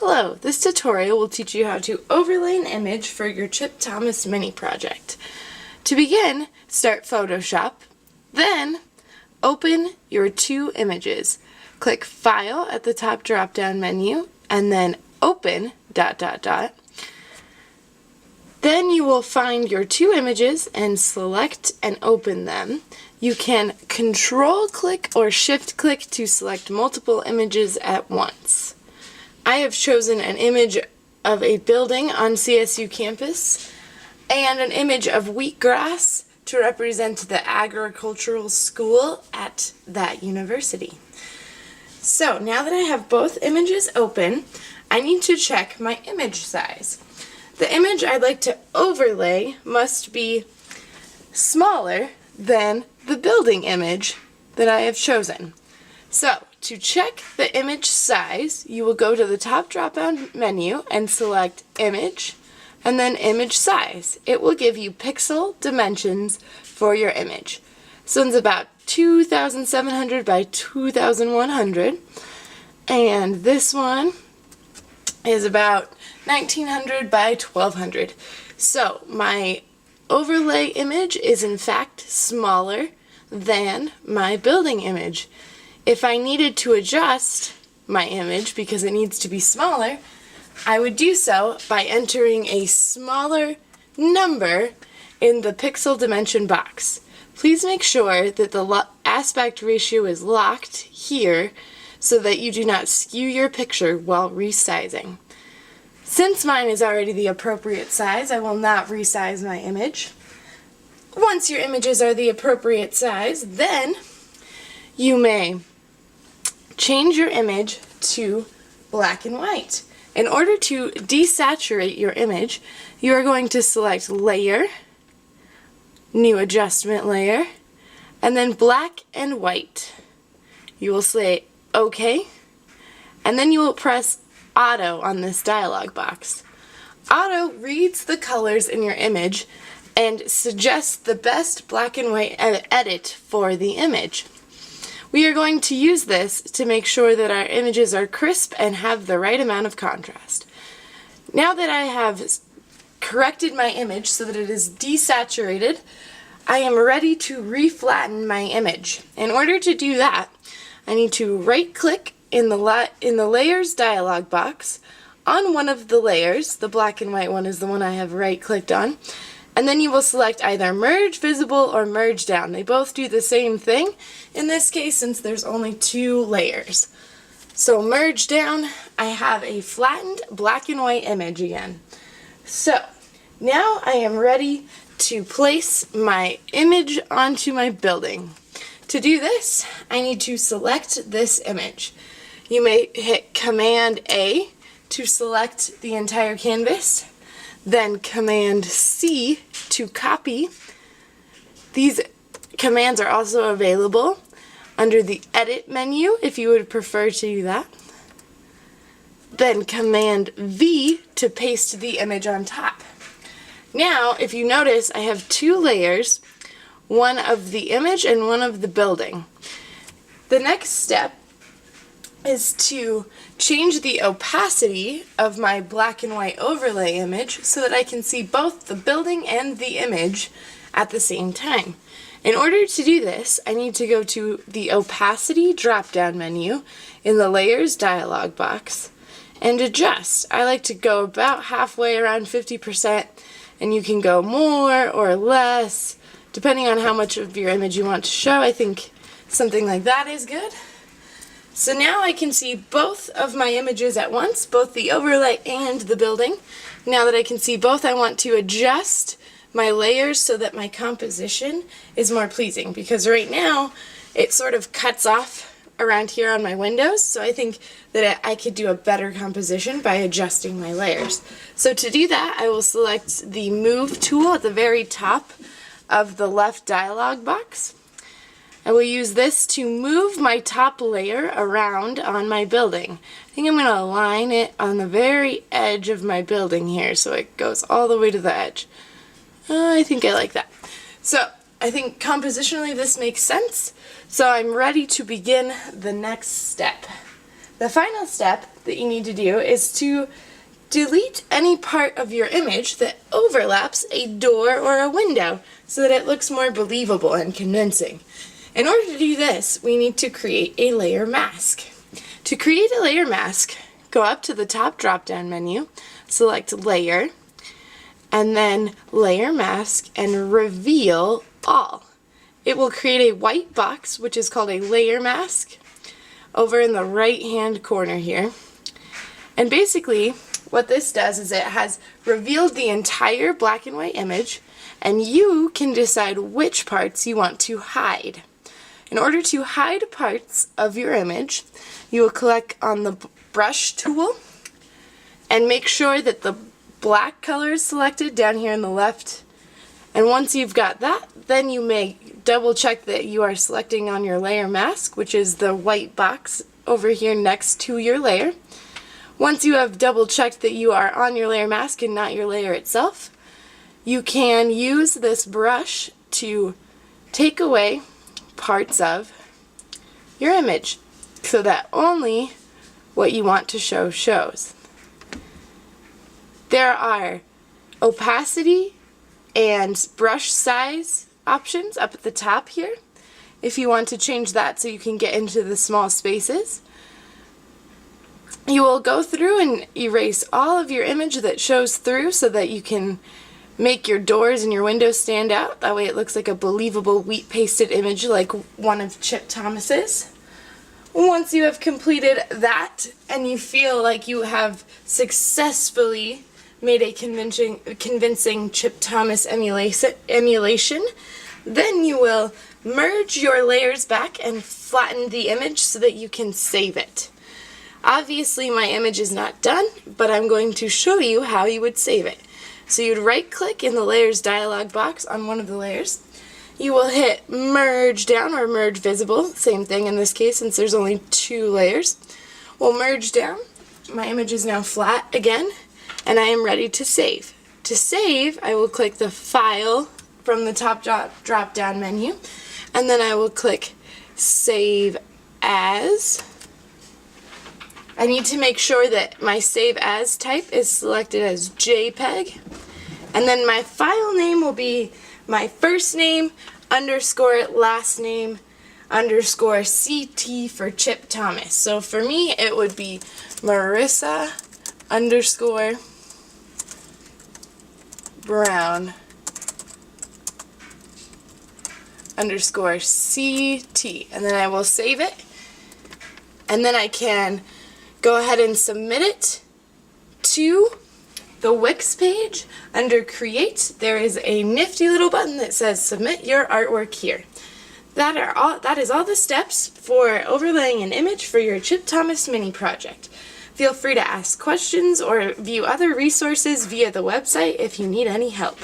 Hello, this tutorial will teach you how to overlay an image for your Chip Thomas mini project. To begin, start Photoshop, then open your two images. Click File at the top drop-down menu and then Open ... Then you will find your two images and select and open them. You can Control-click or Shift-click to select multiple images at once. I have chosen an image of a building on CSU campus and an image of wheatgrass to represent the agricultural school at that university. So now that I have both images open, I need to check my image size. The image I'd like to overlay must be smaller than the building image that I have chosen. So, to check the image size, you will go to the top drop-down menu and select Image, and then Image Size. It will give you pixel dimensions for your image. This one's about 2,700 by 2,100, and this one is about 1,900 by 1,200. So, my overlay image is in fact smaller than my building image. If I needed to adjust my image because it needs to be smaller, I would do so by entering a smaller number in the pixel dimension box. Please make sure that the aspect ratio is locked here so that you do not skew your picture while resizing. Since mine is already the appropriate size, I will not resize my image. Once your images are the appropriate size, then you may change your image to black and white. In order to desaturate your image, you are going to select Layer, New Adjustment Layer, and then Black and White. You will say OK, and then you will press Auto on this dialog box. Auto reads the colors in your image and suggests the best black and white edit for the image. We are going to use this to make sure that our images are crisp and have the right amount of contrast. Now that I have corrected my image so that it is desaturated, I am ready to reflatten my image. In order to do that, I need to right-click in the Layers dialog box on one of the layers. The black and white one is the one I have right-clicked on. And then you will select either Merge Visible or Merge Down. They both do the same thing in this case since there's only two layers. So Merge Down, I have a flattened black and white image again. So now I am ready to place my image onto my building. To do this, I need to select this image. You may hit Command A to select the entire canvas, then Command C to copy. These commands are also available under the Edit menu if you would prefer to do that. Then Command V to paste the image on top. Now, if you notice, I have two layers, one of the image and one of the building. The next step is to change the opacity of my black and white overlay image so that I can see both the building and the image at the same time. In order to do this, I need to go to the Opacity drop-down menu in the Layers dialog box and adjust. I like to go about halfway, around 50%, and you can go more or less depending on how much of your image you want to show. I think something like that is good. So now I can see both of my images at once, both the overlay and the building. Now that I can see both, I want to adjust my layers so that my composition is more pleasing, because right now it sort of cuts off around here on my windows, so I think that I could do a better composition by adjusting my layers. So to do that, I will select the Move tool at the very top of the left dialog box. I will use this to move my top layer around on my building. I think I'm going to align it on the very edge of my building here so it goes all the way to the edge. I think I like that. So I think compositionally this makes sense. So I'm ready to begin the next step. The final step that you need to do is to delete any part of your image that overlaps a door or a window so that it looks more believable and convincing. In order to do this, we need to create a layer mask. To create a layer mask, go up to the top drop-down menu, select Layer, and then Layer Mask, and Reveal All. It will create a white box, which is called a layer mask, over in the right-hand corner here. And basically, what this does is it has revealed the entire black and white image, and you can decide which parts you want to hide. In order to hide parts of your image, you will click on the brush tool and make sure that the black color is selected down here on the left. And once you've got that, then you may double check that you are selecting on your layer mask, which is the white box over here next to your layer. Once you have double checked that you are on your layer mask and not your layer itself, you can use this brush to take away parts of your image so that only what you want to show shows. There are opacity and brush size options up at the top here if you want to change that so you can get into the small spaces. You will go through and erase all of your image that shows through so that you can make your doors and your windows stand out. That way it looks like a believable wheat pasted image like one of Chip Thomas's. Once you have completed that and you feel like you have successfully made a convincing Chip Thomas emulation, then you will merge your layers back and flatten the image so that you can save it. Obviously my image is not done, but I'm going to show you how you would save it. So you'd right click in the layers dialog box on one of the layers. You will hit merge down or merge visible, same thing in this case since there's only 2 layers. We'll merge down. My image is now flat again and I am ready to save. To save, I will click the File from the top drop down menu and then I will click Save As. I need to make sure that my Save As type is selected as JPEG, and then my file name will be my first name underscore last name underscore CT for Chip Thomas. So for me it would be Marissa underscore Brown underscore CT, and then I will save it, and then I can go ahead and submit it to the Wix page. Under Create, there is a nifty little button that says Submit Your Artwork Here. That is all the steps for overlaying an image for your Chip Thomas mini project. Feel free to ask questions or view other resources via the website if you need any help.